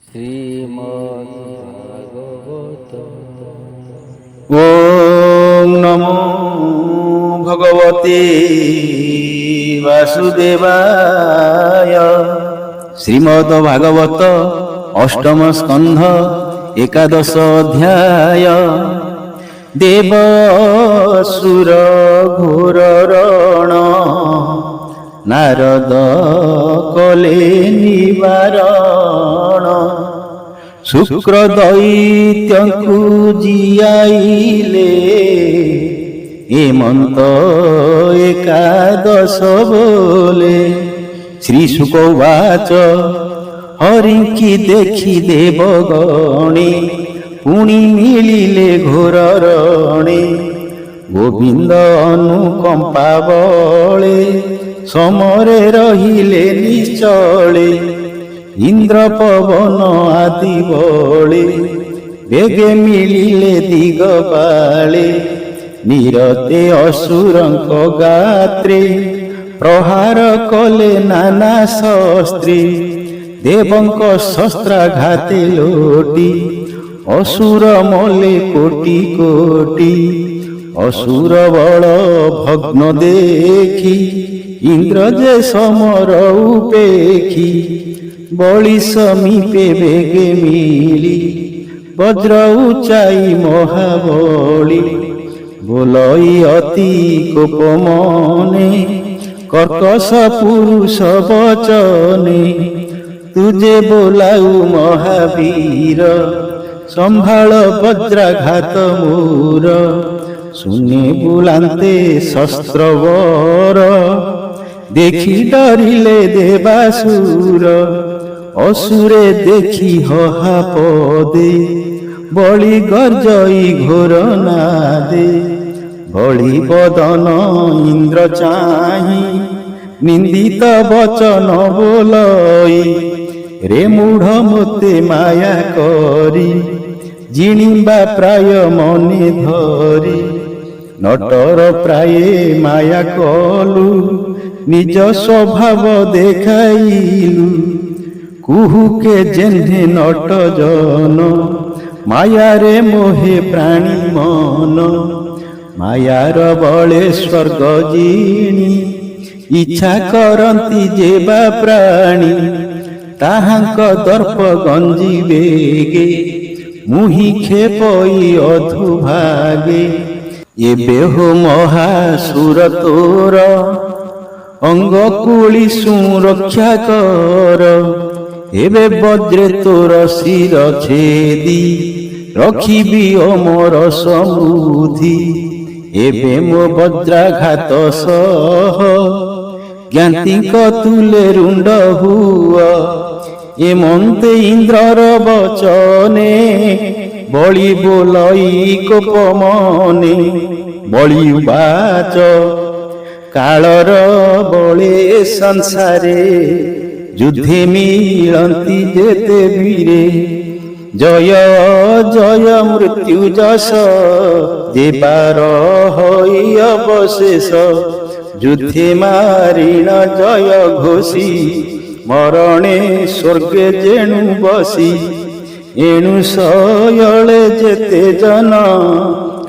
শ্রীমদ্ভাগবত। ওম নমো ভগবতে বাসুদেবায়। শ্রীমদ ভাগবত অষ্টম স্কন্ধ একাদশ অধ্যায়। দেবাসুর ঘোর রণ নারদ কলে নিবাରଣ। শুক্র দৈত্যଙ୍କୁ জিয়াইলে হেমন্ত একাদଶ ବୋଲେ। ଶ୍ରୀ ଶୁକ ଉବାଚ ହରିଙ୍କି ଦେଖି ଦେବଗଣେ ପୁଣି ମିଳିଲେ ଘୋର ରଣେ। ଗୋବିନ୍ଦ ଅନୁକମ୍ପା ବଳେ ସମରେ ରହିଲେ ନିଶ୍ଚଳେ। ଇନ୍ଦ୍ର ପବନ ଆଦି ବଳେ ବେଗେ ମିଳିଲେ ଦିଗପାଳେ। ନିରତେ ଅସୁରଙ୍କ ଗାତ୍ରେ ପ୍ରହାର କଲେ ନାନା ଶସ୍ତ୍ରେ। ଦେବଙ୍କ ଶସ୍ତ୍ରାଘାତେ ଲୋଟି ଅସୁର ମଲେ କୋଟି କୋଟି। ଅସୁର ବଳ ଭଗ୍ନ ଦେଖି ଇନ୍ଦ୍ର ଯେ ସମର ଉପେକ୍ଷୀ। ବଳି ସମୀପେ ବେଗେ ମିଳି ବଜ୍ର ଉଚାଇ ମହାବଳି। ବୋଲଇ ଅତି କୋପ ମନେ କର୍କଶ ପୁରୁଷ ବଚନେ। ତୁଜେ ବୋଲାଉ ମହାବୀର ସମ୍ଭାଳ ବଜ୍ରାଘାତ ମୋର। ଶୁନେ ବୁଲାନ୍ତେ ଶସ୍ତ୍ରବର ଦେଖି ଡରିଲେ ଦେବାସୁର। ଅସୁରେ ଦେଖି ହହାପଦେ ବଳି ଗର୍ଜଇ ଘୋର ନାଦେ। ବଳି ବଦନ ଇନ୍ଦ୍ର ଚାହିଁ ନିନ୍ଦିତ ବଚନ ବୋଲଇ। ରେ ମୂଢ଼ ମୋତେ ମାୟା କରି ଜିଣିବା ପ୍ରାୟ ମନେ ଧରି। ନଟର ପ୍ରାୟେ ମାୟା କଲୁ ନିଜ ସ୍ୱଭାବ ଦେଖାଇଲୁ। କୁହୁକେ ଯେହ୍ନେ ନଟ ଜନ ମାୟାରେ ମୋହେ ପ୍ରାଣୀ ମନ। ମାୟାର ବଳେ ସ୍ୱର୍ଗ ଜିଣି ଇଚ୍ଛା କରନ୍ତି ଯେବା ପ୍ରାଣୀ। ତାହାଙ୍କ ଦର୍ପ ଗଞ୍ଜି ବେଗେ ମୁହିଁ ଖେପଇ ଅଧୁଭାଗେ। ଏବେ ହୋ ମହାସୁର ତୋର ଅଙ୍ଗ କୁଳି ସୁରକ୍ଷା କର। ଏବେ ବଜ୍ରେ ତୋର ଶିର ଛେଦି ରଖିବି ଅମର ସମୃଦ୍ଧି। ଏବେ ମୋ ବଜ୍ରାଘାତ ସହ ଜ୍ଞାତିଙ୍କ ତୁଲେ ରୁଣ୍ଡ ହୁଅ। ଏମନ୍ତେ ଇନ୍ଦ୍ରର ବଚନେ ବଳି ବୋଲଇ କୋପ ମନେ। ବଳି ଉବାଚ କାଳର ବଳେ ସଂସାରେ ଯୁଦ୍ଧେ ମିଳନ୍ତି ଯେତେ ବୀରେ। ଜୟ ଜୟ ମୃତ୍ୟୁ ଯଶ ଦେବାର ହୋଇ ଅବଶେଷ। ଯୁଦ୍ଧେ ମାରିଣ ଜୟ ଘୋଷି ମରଣେ ସ୍ୱର୍ଗେ ଯେଣୁ ବସି। ଏଣୁ ଶୟଳେ ଯେତେ ଜନ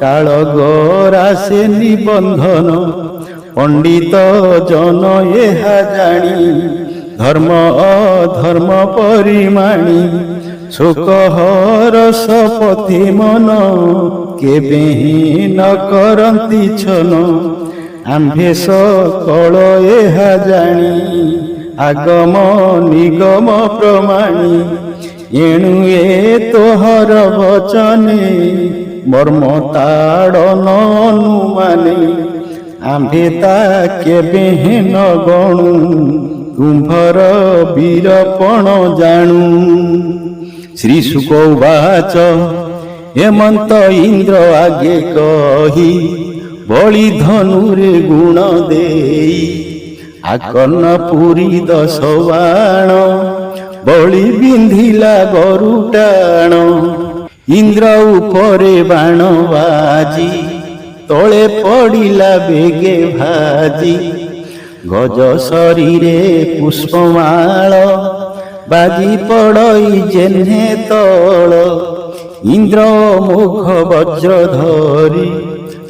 କାଳ ଗରାସେ ନିବନ୍ଧନ। ପଣ୍ଡିତ ଜନ ଏହା ଜାଣି ଧର୍ମ ଅଧର୍ମ ପରିମାଣି। ଶୋକ ହରସ ପଥି ମନ କେବେ ନ କରନ୍ତି ଛନ। ଆମ୍ଭେ ସକଳ ଏହା ଜାଣି ଆଗମ ନିଗମ ପ୍ରମାଣି। ଏଣୁ ଏ ତୋହର ବଚନେ ମର୍ମ ତାଡ଼ନ ଅନୁମାନେ। ଆମ୍ଭେ ତା କେବେ ନ ଗଣୁ ତୁମ୍ଭର ବୀରପଣ ଜାଣୁ। ଶ୍ରୀ ଶୁକ ଉବାଚ ହେମନ୍ତ ଇନ୍ଦ୍ର ଆଗେ କହି ବଳି ଧନୁରେ ଗୁଣ ଦେଇ। ଆକର୍ଣ୍ଣ ପୁରୀ 10 ବାଣ ବଳି ବିନ୍ଧିଲା ଗରୁଟାଣ। ଇନ୍ଦ୍ର ଉପରେ ବାଣ ବାଜି ତଳେ ପଡ଼ିଲା ବେଗେ ଭାଜି। ଗଜ ଶରୀରେ ପୁଷ୍ପମାଳ ବାଜି ପଡ଼ଇ ଜେହ୍ନେ ତଳ ଇନ୍ଦ୍ର ମୁଖ ବଜ୍ର ଧରି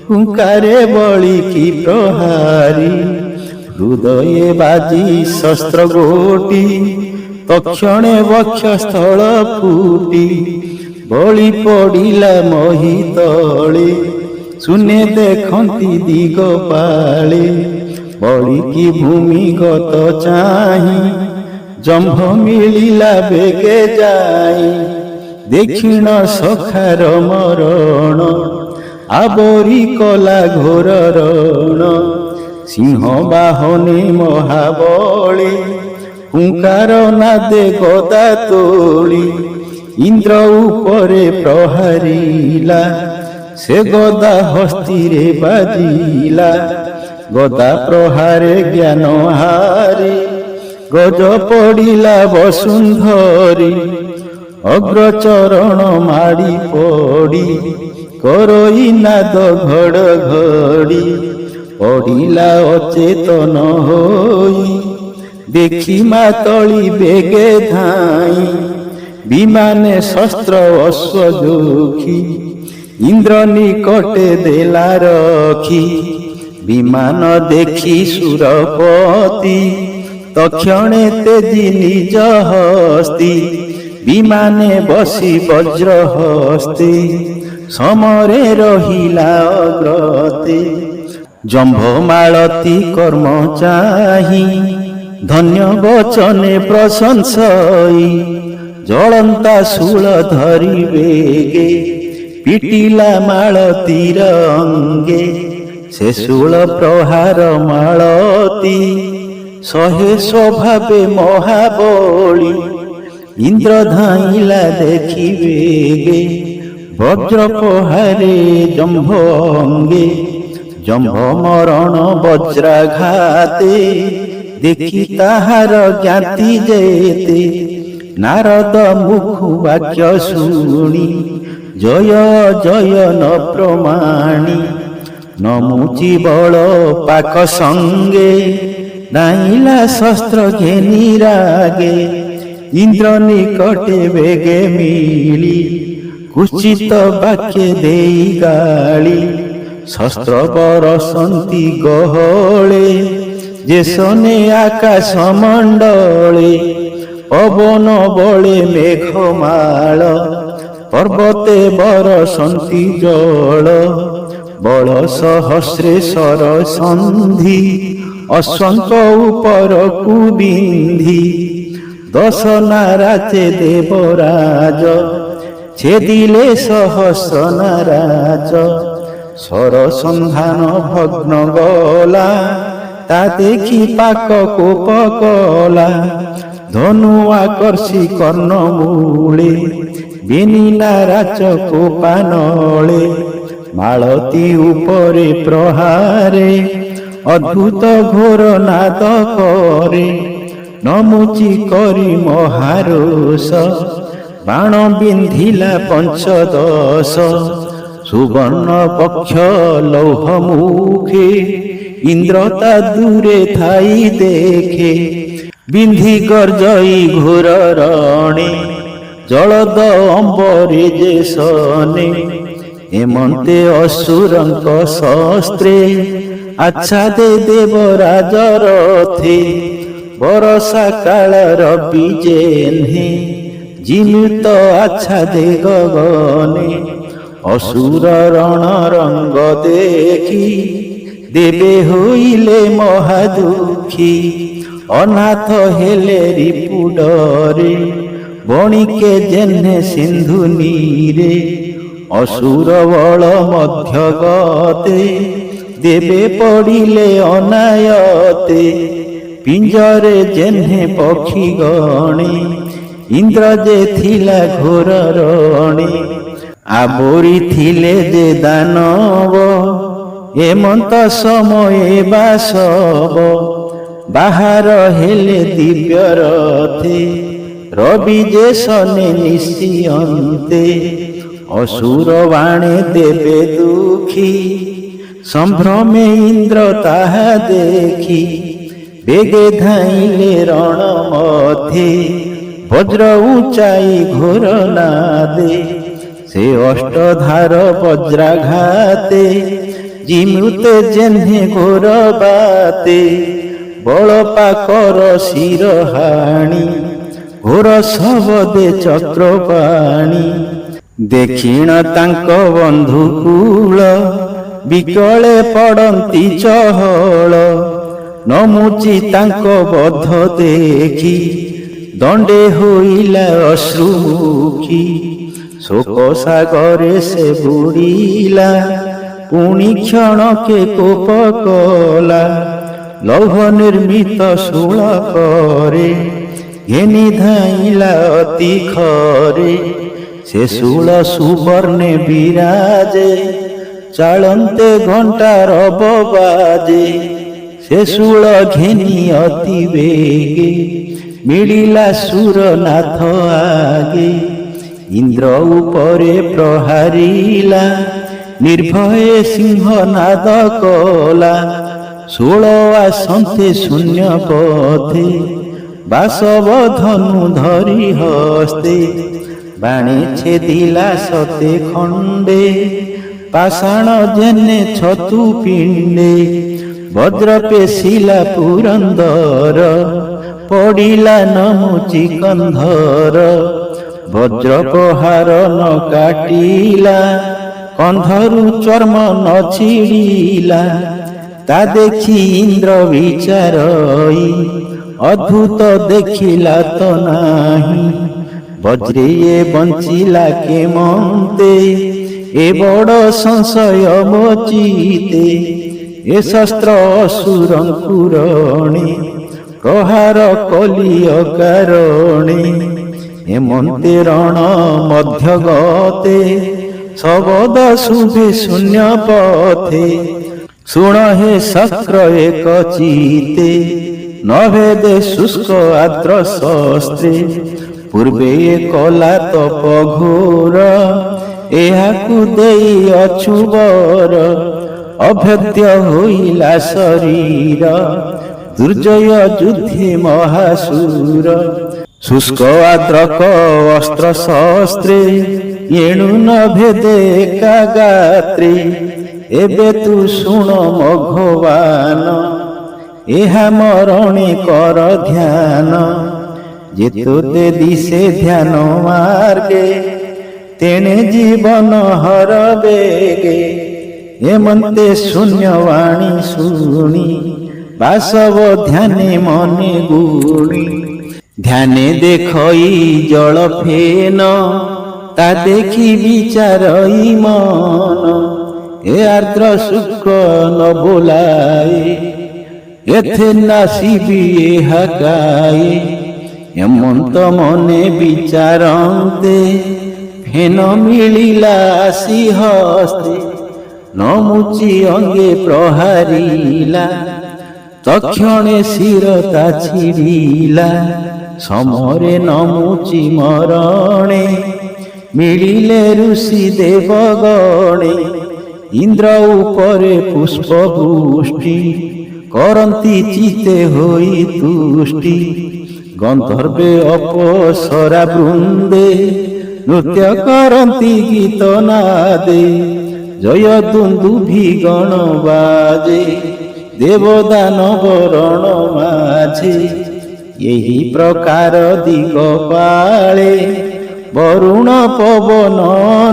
ହୁଙ୍କାରେ ବଳି କି ପ୍ରହାରୀ ହୃଦये ବାଜି ଶସ୍ତ୍ର ଗୋଟି ତକ୍ଷଣେ ବକ୍ଷସ୍ଥଳ ଫୁଟି ବଳି ପଡ଼ିଲା ମହି ତଳେ ଶୂନ୍ୟ ଦେଖନ୍ତି ଦିଗ ପାଳେ ବଳିକି ଭୂମିଗତ ଚାହିଁ ଜମ୍ଭ ମିଳିଲା ବେଗେ ଯାଇ ଦେଖିଣ ସଖାର ମରଣ ଆବରି କଲା ଘୋର ରଣ ସିଂହ ବାହନେ ମହାବଳୀ ହୁଙ୍କାର ନାଦେ ଗଦା ତୋଳି ଇନ୍ଦ୍ର ଉପରେ ପ୍ରହାରିଲା ସେ ଗଦା ହସ୍ତିରେ ବାଜିଲା ଗଦା ପ୍ରହାରେ ଜ୍ଞାନ ହାରି ଗଜ ପଡ଼ିଲା ବସୁନ୍ଧରି ଅଗ୍ରଚରଣ ମାଡ଼ି ପଡ଼ି କରଇ ନାଦ ଘଡ଼ ଘଡ଼ି ପଡ଼ିଲା ଅଚେତନ ହୋଇ ଦେଖି ମାତଳି ବେଗେ ଧାଇଁ ବିମାନେ ଶସ୍ତ୍ର ଅଶ୍ୱଯୋଖୀ ଇନ୍ଦ୍ର ନିକଟେ ଦେଲା ରଖି ବିମାନ ଦେଖି ସୁରପତି ତକ୍ଷଣେ ତେଜି ନିଜ ହସ୍ତି ବିମାନେ ବସି ବଜ୍ର ହସ୍ତେ ସମରେ ରହିଲା ଅଗ୍ରତେ ଜମ୍ଭ ମାଳତୀ କର୍ମ ଚାହିଁ ଧନ୍ୟ ବଚନେ ପ୍ରଶଂସଇ ଜଳନ୍ତା ଶୂଳ ଧରି ବେଗେ ପିଟିଲା ମାଳତୀର ଅଙ୍ଗେ ସେ ଶୂଳ ପ୍ରହାର ମାଳତୀ ଶହେ ସ୍ୱଭାବେ ମହାବଳୀ ଇନ୍ଦ୍ର ଧାଇଁଲା ଦେଖି ବେଗେ ବଜ୍ର ପ୍ରହାରେ ଜମ୍ଭ ଅଙ୍ଗେ ଜମ୍ଭ ମରଣ ବଜ୍ରାଘାତେ ଦେଖି ତାହାର ଜ୍ଞାତି ଯେତେ ନାରଦ ମୁଖୁ ବାକ୍ୟ ଶୁଣି ଜୟ ଜୟ ନ ପ୍ରମାଣି ନମୁଚି ବଳ ପାକ ସଙ୍ଗେ ଧାଇଁଲା ଶସ୍ତ୍ର ଘେନି ରାଗେ ଇନ୍ଦ୍ର ନିକଟେ ବେଗେ ମିଳି କୁଚିତ ବାକ୍ୟ ଦେଇ ଗାଳି ଶସ୍ତ୍ର ବରସନ୍ତି ଗହଳେ ଯେ ଶନେ ଆକାଶ ମଣ୍ଡଳେ ପବନ ବଳେ ମେଘମାଳ ପର୍ବତେ ବରସନ୍ତି ଜଳ ବଳ ସହସ୍ରେ ସର ସନ୍ଧି ଅଶ୍ୱଙ୍କ ଉପରକୁ ବିନ୍ଧି ଦଶ ନାରାଚେ ଦେବରାଜ ଛେଦିଲେ ସହସ୍ର ନାରାଜ ସର ସନ୍ଧାନ ଭଗ୍ନ ଗଲା ତା ଦେଖି ପାକ କୋପ କଲା ଧନୁ ଆକର୍ଷି କର୍ଣ୍ଣ ମୂଳେ ବେନି ନାରାଚ କୋପାନଳେ ମାଳତୀ ଉପରେ ପ୍ରହାରେ ଅଦ୍ଭୁତ ଘୋର ନାଦ କରେ ନମୁଚି କରି ମହାରୋଷ ବାଣ ବିନ୍ଧିଲା ପଞ୍ଚଦଶ ସୁବର୍ଣ୍ଣ ପକ୍ଷ ଲୌହ ମୁଖେ ଇନ୍ଦ୍ର ତା ଦୂରେ ଥାଇ ଦେଖେ ବିନ୍ଧି ଗର୍ଜଇ ଘୋର ରଣେ ଜଳଦ ଅମ୍ବରେ ଯେ ସନେ ହେମନ୍ତେ ଅସୁରଙ୍କ ଶସ୍ତ୍ରେ ଆଚ୍ଛାଦେ ଦେବରାଜ ରଥେ ବରଷା କାଳର ବିଜେହ୍ନେ ଜିମିତ ଆଚ୍ଛାଦେ ଗଗନେ ଅସୁର ରଣ ରଙ୍ଗ ଦେଖି ଦେବେ ହୋଇଲେ ମହାଦୁଃଖୀ ଅନାଥ ହେଲେ ରିପୁଡରେ ବଣିକେ ଜେହ୍ନେ ସିନ୍ଧୁ ନୀରେ ଅସୁର ବଳ ମଧ୍ୟ ଗତେ ଦେବେ ପଡ଼ିଲେ ଅନାୟତେ ପିଞ୍ଜରେ ଜେହ୍ନେ ପକ୍ଷୀ ଗଣେ ଇନ୍ଦ୍ର ଯେ ଥିଲା ଘୋର ରଣେ ଆବୋରି ଥିଲେ ଯେ ଦାନବ ହେମନ୍ତ ସମୟେ ବାସବ ବାହାର ହେଲେ ଦିବ୍ୟ ରଥେ ରବି ଯେ ଶନେ ନିଶିଅନ୍ତେ ଅସୁର ବାଣେ ଦେବେ ଦୁଃଖୀ ସମ୍ଭ୍ରମେ ଇନ୍ଦ୍ର ତାହା ଦେଖି ବେଗେ ଧାଇଁଲେ ରଣ ମଧ୍ୟେ বজ্র উঁচাই ঘোর নাদে, সে অষ্টধার বজ্রাঘাতে জিমুতে জেনে ঘোর বাতে, বল পাকর শির হাଣି ଘୋର ଶବଦେ ଚକ୍ରପାଣି। ଦେଖିଣ ତାଙ୍କ ବନ୍ଧୁକୂଳ ବିକଳେ ପଡ଼ନ୍ତି ଚହଳ, ନମୁଚି ତାଙ୍କ ବଧ ଦେଖି ଦଣ୍ଡେ ହୋଇଲା ଅଶ୍ରୁମୁଖୀ। ଶୋକ ସାଗରେ ସେ ବୁଡ଼ିଲା ପୁଣି କ୍ଷଣକେ କୋପ କଲା, ଲୌହ ନିର୍ମିତ ଶୂଳ କରେ ଘେନି ଧାଇଁଲା ଅତି ଖରେ। ସେ ଶୂଳ ସୁବର୍ଣ୍ଣେ ବିରାଜେ ଚାଳନ୍ତେ ଘଣ୍ଟା ରବ ବାଜେ, ସେ ଶୂଳ ଘେନି ଅତି ବେଗେ ମିଳିଲା ସୁରନାଥ ଆଗେ। ଇନ୍ଦ୍ର ଉପରେ ପ୍ରହାରିଲା ନିର୍ଭୟ ସିଂହନାଦ କଲା, ଷୋଳ ଆସନ୍ତେ ଶୂନ୍ୟ ପଥେ ବାସବ ଧନୁ ଧରି ହସ୍ତେ। ବାଣୀ ଛେଦିଲା ସତେ ଖଣ୍ଡେ ପାଷାଣ ଜେନେ ଛତୁ ପିଣ୍ଡେ, ବଜ୍ର ପେଶିଲା ପୁରନ୍ଦର ପଡ଼ିଲା ନମୁଚି କନ୍ଧର। ବଜ୍ର ପ୍ରହାର ନ କାଟିଲା କନ୍ଧରୁ ଚର୍ମ ନ ଛିଡ଼ିଲା, ତା ଦେଖି ଇନ୍ଦ୍ର ବିଚାରଇ ଅଦ୍ଭୁତ ଦେଖିଲା ତ ନାହିଁ। ବଜ୍ରେ ବଞ୍ଚିଲା କେମନ୍ତେ ଏ ବଡ଼ ସଂଶୟ ମୋଚିତେ, ଏ ଶସ୍ତ୍ର ଅସୁରଙ୍କୁରଣେ ପ୍ରହାର କଲି ଅକାରଣେ। ଏମନ୍ତେ ରଣ ମଧ୍ୟ ଗତେ ଶବଦ ଶୁଭେ ଶୂନ୍ୟ ପଥେ, ଶୁଣ ହେ ଶକ୍ର ଏକ ଚିତେ ନଭେଦେ ଶୁଷ୍କ ଆଦ୍ର ଶସ୍ତ୍ରେ। ପୂର୍ବେ କଲା ତପ ଘୋର ଏହାକୁ ଦେଇ ଅଛୁବର, ଅଭେଦ୍ୟ ହୋଇଲା ଶରୀର ଦୁର୍ଜୟ ଯୁଦ୍ଧେ ମହାସୁର। ଶୁଷ୍କ ଆଦ୍ରକ ଅସ୍ତ୍ର ଶସ୍ତ୍ରେ ଏଣୁ ନ ଭେଦେ ଏକାଗାତ୍ରେ। ଏବେ ତୁ ଶୁଣ ମଘବାନ ଏହା ମରଣେ କର ଧ୍ୟାନ, ଯେତୋତେ ଦିଶେ ଧ୍ୟାନ ମାର୍ଗେ ତେଣେ ଜୀବନ ହର ବେଗେ। ଏମନ୍ତେ ଶୂନ୍ୟବାଣୀ ଶୁଣି ବାସବ ଧ୍ୟାନେ ମନେ ଗୁଣି। ଧ୍ୟାନେ ଦେଖଇ ଜଳ ଫେନ ତା ଦେଖି ବିଚାରଇ ମନ, ଏ ଆର୍ଦ୍ର ଶୁକ୍ର ନ ବୋଲାଏ ଏଥେ ନାସିବି ଏହା ଗାଏ। ଏମନ୍ତ ମନେ ବିଚାରନ୍ତେ ଫେନ ମିଳିଲା ଆସି ହସ୍ତେ, ନମୁଚି ଅଙ୍ଗେ ପ୍ରହାରିଲା ତକ୍ଷଣେ ଶିରତା ଛିଡ଼ିଲା। ସମରେ ନମୁଚି ମରଣେ ମିଳିଲେ ଋଷି ଦେବଗଣେ, ଇନ୍ଦ୍ର ଉପରେ ପୁଷ୍ପ ବୃଷ୍ଟି କରନ୍ତି ଚିତେ ହୋଇ ତୁଷ୍ଟି। ଗନ୍ଧର୍ବେ ଅପସରା ବୃନ୍ଦେ ନୃତ୍ୟ କରନ୍ତି ଗୀତ ନାଦେ, ଜୟ ଦୁନ୍ଦୁଭି ଗଣ ବାଜେ ଦେବଦାନବ ରଣ ମାଝେ। ଏହି ପ୍ରକାର ଦିଗ ପାଳେ ବରୁଣ ପବନ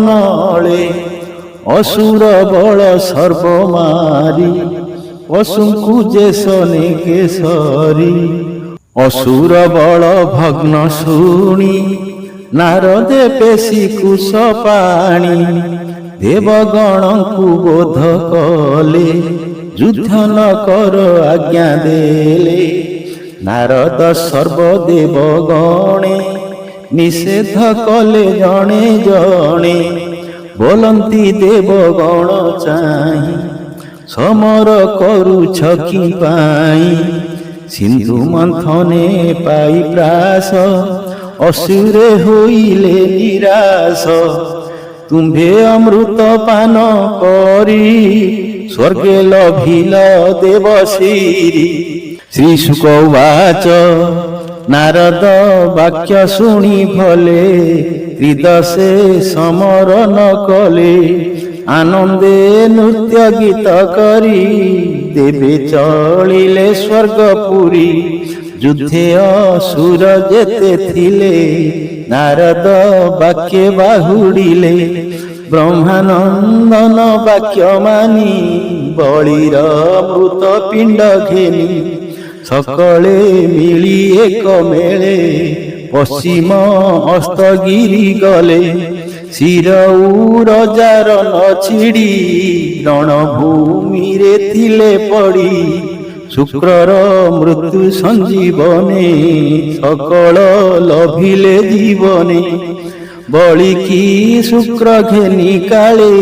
ନଳେ, ଅସୁର ବଳ ସର୍ବ ମାରି ପଶୁଙ୍କୁ ଯେସନେ କେଶରୀ। ଅସୁର ବଳ ଭଗ୍ନ ଶୁଣି ନାରଦେ ପେଶି କୁଶ ପାଣି, ଦେବଗଣଙ୍କୁ ବୋଧ କଲେ ଯୁଦ୍ଧ ନ କର ଆଜ୍ଞା ଦେଲେ। ନାରଦ ସର୍ବଦେବଗଣେ ନିଷେଧ କଲେ ଜଣେ ଜଣେ, ବୋଲନ୍ତି ଦେବଗଣ ଚାହିଁ ସମର କରୁଛ କି ପାଇଁ। ସିନ୍ଧୁ ମନ୍ଥନେ ପାଇ ପ୍ରାସ ଅସୁରେ ହୋଇଲେ ନିରାଶ, ତୁମ୍ଭେ ଅମୃତ ପାନ କରି ସ୍ୱର୍ଗେ ଲଭିଲ ଦେବଶିରି। ଶ୍ରୀଶୁକ ଉବାଚ ନାରଦ ବାକ୍ୟ ଶୁଣି ଭଲେ ତ୍ରିଦଶେ ସମରଣ କଲେ। ଆନନ୍ଦେ ନୃତ୍ୟ ଗୀତ କରି ଦେବେ ଚଳିଲେ ସ୍ୱର୍ଗପୁରୀ। ଯୁଦ୍ଧେ ଅସୁର ଯେତେ ଥିଲେ ନାରଦ ବାକ୍ୟ ବାହୁଡ଼ିଲେ। ବ୍ରହ୍ମାନନ୍ଦନ ବାକ୍ୟ ମାନି ବଳିର ମୃତ ପିଣ୍ଡ ଘେନି ସକଳେ ମିଳି ଏକ ମେଳେ ପଶ୍ଚିମ ଅସ୍ତଗିରି ଗଲେ। ଶିର ଉରଜାର ନଛିଡ଼ି ରଣଭୂମିରେ ଥିଲେ ପଡ଼ି। ଶୁକ୍ରର ମୃତ୍ୟୁ ସଞ୍ଜୀବନେ ସକଳ ଲଭିଲେ ଜୀବନେ। ବଳିକି ଶୁକ୍ର ଘେନି କାଳେ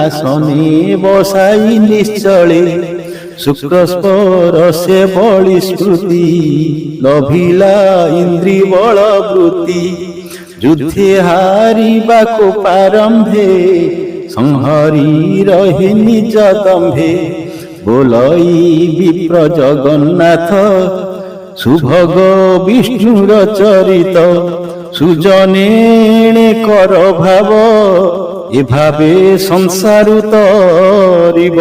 ଆସନେ ବସାଇ ନିଶ୍ଚଳେ। ଶୁକ୍ର ସ୍ପରଶେ ବଳି ସ୍ମୃତି ଲଭିଲା ଇନ୍ଦ୍ରି ବଳ ବୃତ୍ତି। ଯୁଦ୍ଧେ ହାରିବାକୁ ପ୍ରାରମ୍ଭେ ସଂହରି ରହି ନିଜ ଦମ୍ଭେ। ବୋଲଇ ବିପ୍ର ଜଗନ୍ନାଥ ସୁଭଗ ବିଷ୍ଣୁର ଚରିତ। ସୁଜନେଣେ କର ଭାବ ଏଭାବେ ସଂସାରୁ ତରିବ।